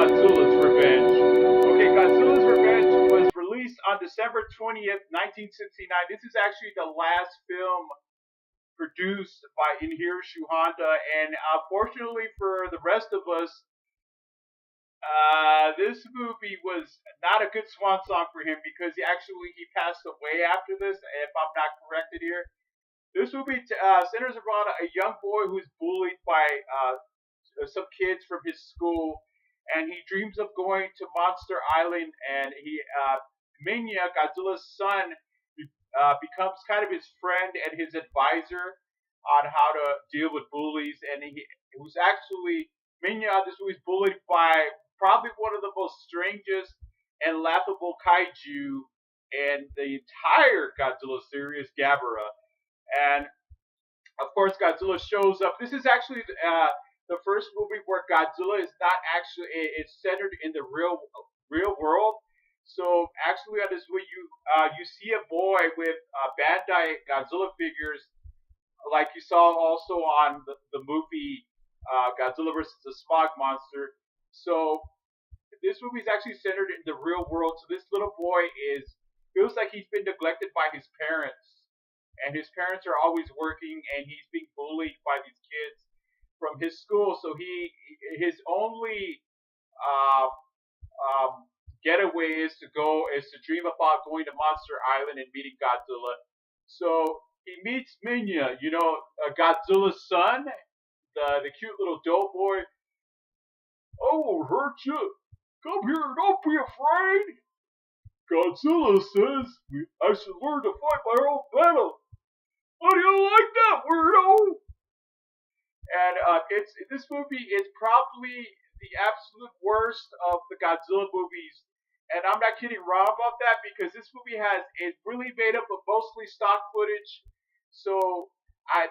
Godzilla's Revenge. Okay, Godzilla's Revenge was released on December 20th, 1969. This is actually the last film produced by Inhiroshi Honda, and unfortunately for the rest of us, this movie was not a good swan song for him because he passed away after this. If I'm not corrected here, this movie centers around a young boy who's bullied by some kids from his school, and he dreams of going to Monster Island, and Minya, Godzilla's son, becomes kind of his friend and his advisor on how to deal with bullies, and he was actually Minya. This movie was bullied by probably one of the most strangest and laughable kaiju in the entire Godzilla series, Gabara. And of course, Godzilla shows up. This is actually the first movie where Godzilla is not actually it's centered in the real world. So actually, on this movie, you see a boy with Bandai Godzilla figures, like you saw also on the movie Godzilla versus the Smog Monster. So this movie is actually centered in the real world. So this little boy is feels like he's been neglected by his parents, and his parents are always working, and he's being bullied by these kids from his school. So his only uh, getaway is to dream about going to Monster Island and meeting Godzilla. So he meets Minya, Godzilla's son, the cute little dope boy. I won't hurt you. Come here, don't be afraid. Godzilla says I should learn to fight my own battle. How do you like that, weirdo? And it's this movie is probably the absolute worst of the Godzilla movies. And I'm not kidding Rob about that because this movie is really made up of mostly stock footage. So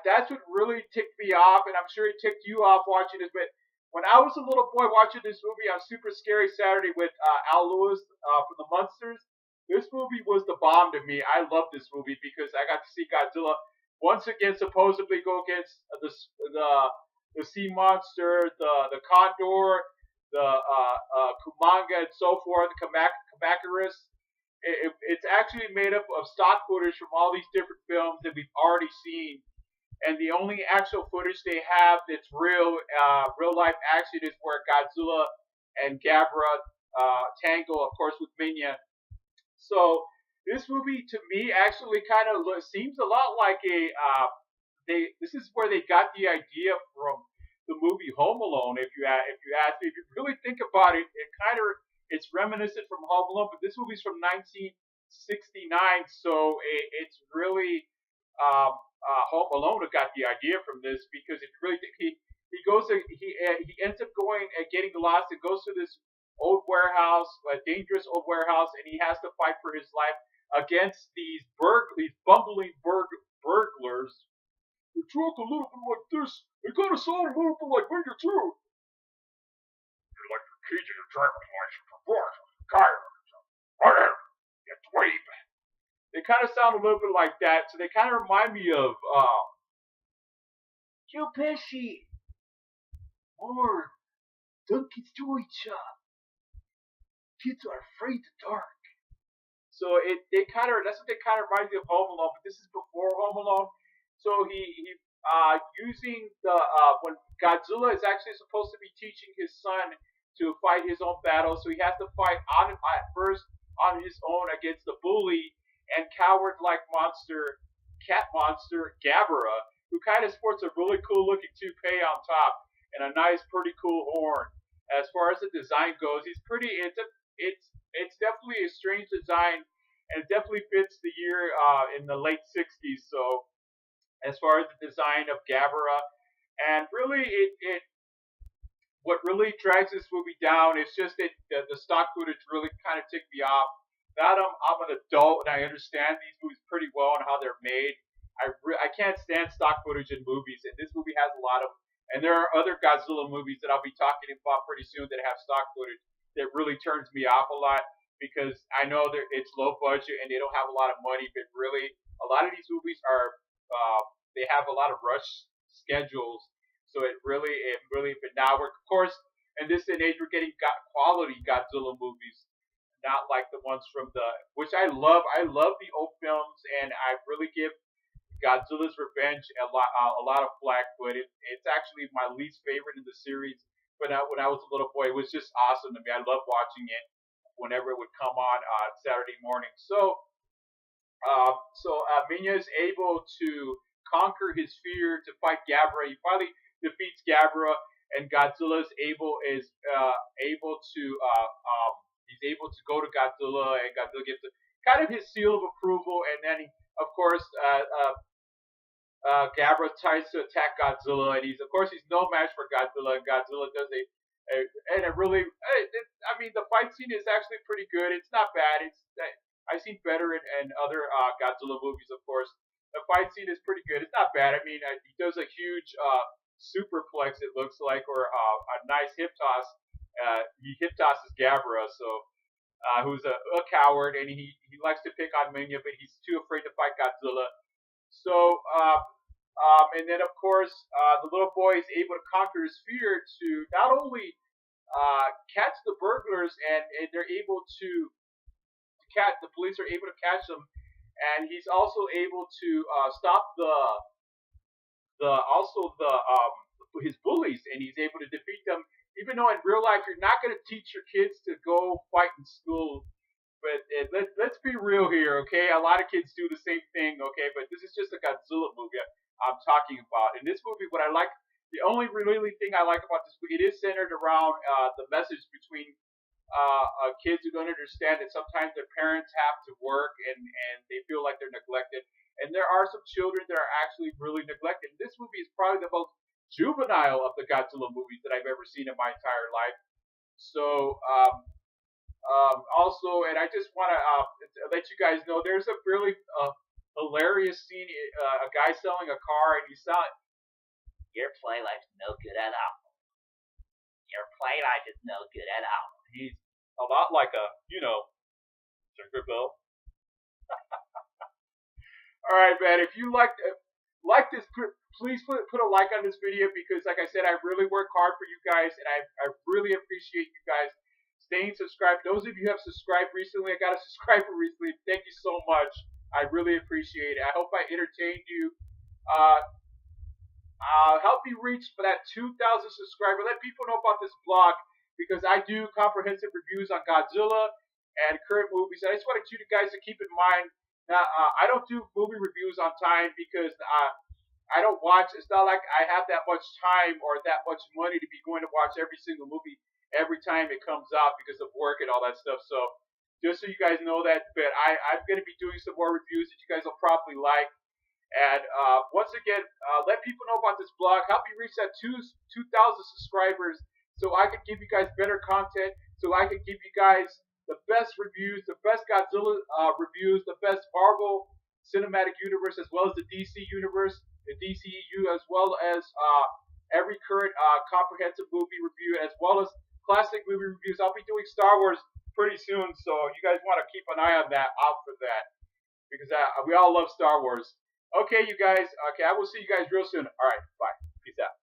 that's what really ticked me off, and I'm sure it ticked you off watching this. But when I was a little boy watching this movie on Super Scary Saturday with Al Lewis from the Munsters, this movie was the bomb to me. I love this movie because I got to see Godzilla once again supposedly go against the sea monster, the condor, the Kumanga, and so forth, Kamacuras. It's actually made up of stock footage from all these different films that we've already seen, and the only actual footage they have that's real life action is where Godzilla and Gabra tangle, of course, with Minya. So this movie to me actually kind of seems a lot like this is where they got the idea from the movie Home Alone. If you really think about it, it's reminiscent from Home Alone, but this movie's from 1969, so it's really Home Alone who got the idea from this because if you really think he ends up going and getting lost and goes to this old warehouse, a dangerous old warehouse, and he has to fight for his life against these bumbling burglars. They talk a little bit like this. They gotta sound a little bit like Major too. You'd like to key to your driver's license for what? Kyle. Whatever. You dweeb. They kind of sound a little bit like that, so they kind of remind me of Joe Pesci or Duncan's Toy Shop. Kids are afraid of the dark. So that's what they kind of remind me of Home Alone, but this is before Home Alone. So he using when Godzilla is actually supposed to be teaching his son to fight his own battle, so he has to fight at first on his own against the bully and coward-like cat monster Gabara, who kind of sports a really cool looking toupee on top and a nice, pretty cool horn. As far as the design goes, it's definitely a strange design, and it definitely fits the year in the late '60s. So as far as the design of Gabara, and really what really drags this movie down is just that the stock footage really kind of ticked me off. Now I'm an adult and I understand these movies pretty well and how they're made. I can't stand stock footage in movies, and this movie has a lot of. And there are other Godzilla movies that I'll be talking about pretty soon that have stock footage that really turns me off a lot because I know that it's low budget and they don't have a lot of money, but really a lot of these movies are they have a lot of rush schedules. So it really, but now of course, in this day and age, we're getting quality Godzilla movies, not like the ones from the, which I love. I love the old films, and I really give Godzilla's Revenge a lot of flack, but it's actually my least favorite in the series. But when I was a little boy, it was just awesome to me. I loved watching it whenever it would come on Saturday morning. Minya is able to conquer his fear to fight Gabra. He finally defeats Gabra, and Godzilla is able to he's able to go to Godzilla, and Godzilla gets kind of his seal of approval, and then he, of course, Gabra tries to attack Godzilla, and he's no match for Godzilla. And Godzilla does I mean, the fight scene is actually pretty good. It's not bad. I've seen better in other Godzilla movies, of course. The fight scene is pretty good. It's not bad. I mean, he does a huge superplex, it looks like, or a nice hip toss. He hip tosses Gabra, who's a coward, and he likes to pick on Minya, but he's too afraid to fight Godzilla. So, and then of course, the little boy is able to conquer his fear to not only catch the burglars, and they're able to catch the police are able to catch them, and he's also able to stop his bullies, and he's able to defeat them. Even though in real life you're not going to teach your kids to go fight in school. But let's be real here, okay? A lot of kids do the same thing, okay? But this is just a Godzilla movie I'm talking about. In this movie, the only really thing I like about this movie, it is centered around the message between kids who don't understand that sometimes their parents have to work, and they feel like they're neglected. And there are some children that are actually really neglected. And this movie is probably the most juvenile of the Godzilla movies that I've ever seen in my entire life. So, also, and I just want to let you guys know, there's a really hilarious scene. A guy selling a car, and he's selling. Your play life's no good at all. Your play life is no good at all. He's a lot like Tinkerbell. All right, man. If you like this, please put a like on this video, because, like I said, I really work hard for you guys, and I really appreciate you guys staying subscribed. Those of you who have subscribed recently, I got a subscriber recently. Thank you so much. I really appreciate it. I hope I entertained you. Help me reach for that 2,000 subscriber. Let people know about this blog, because I do comprehensive reviews on Godzilla and current movies. I just wanted you guys to keep in mind that I don't do movie reviews on time, because I don't watch. It's not like I have that much time or that much money to be going to watch every single movie every time it comes out because of work and all that stuff. So just so you guys know that, but I'm going to be doing some more reviews that you guys will probably like. And once again, let people know about this blog. Help me reach that 2,000 subscribers, so I can give you guys better content, so I can give you guys the best reviews, the best Godzilla reviews, the best Marvel Cinematic Universe, as well as the DC Universe, the DCEU, as well as every current comprehensive movie review, as well as classic movie reviews. I'll be doing Star Wars pretty soon, so you guys want to keep an eye on that, out for that, because we all love Star Wars. Okay, you guys. Okay, I will see you guys real soon. All right, bye. Peace out.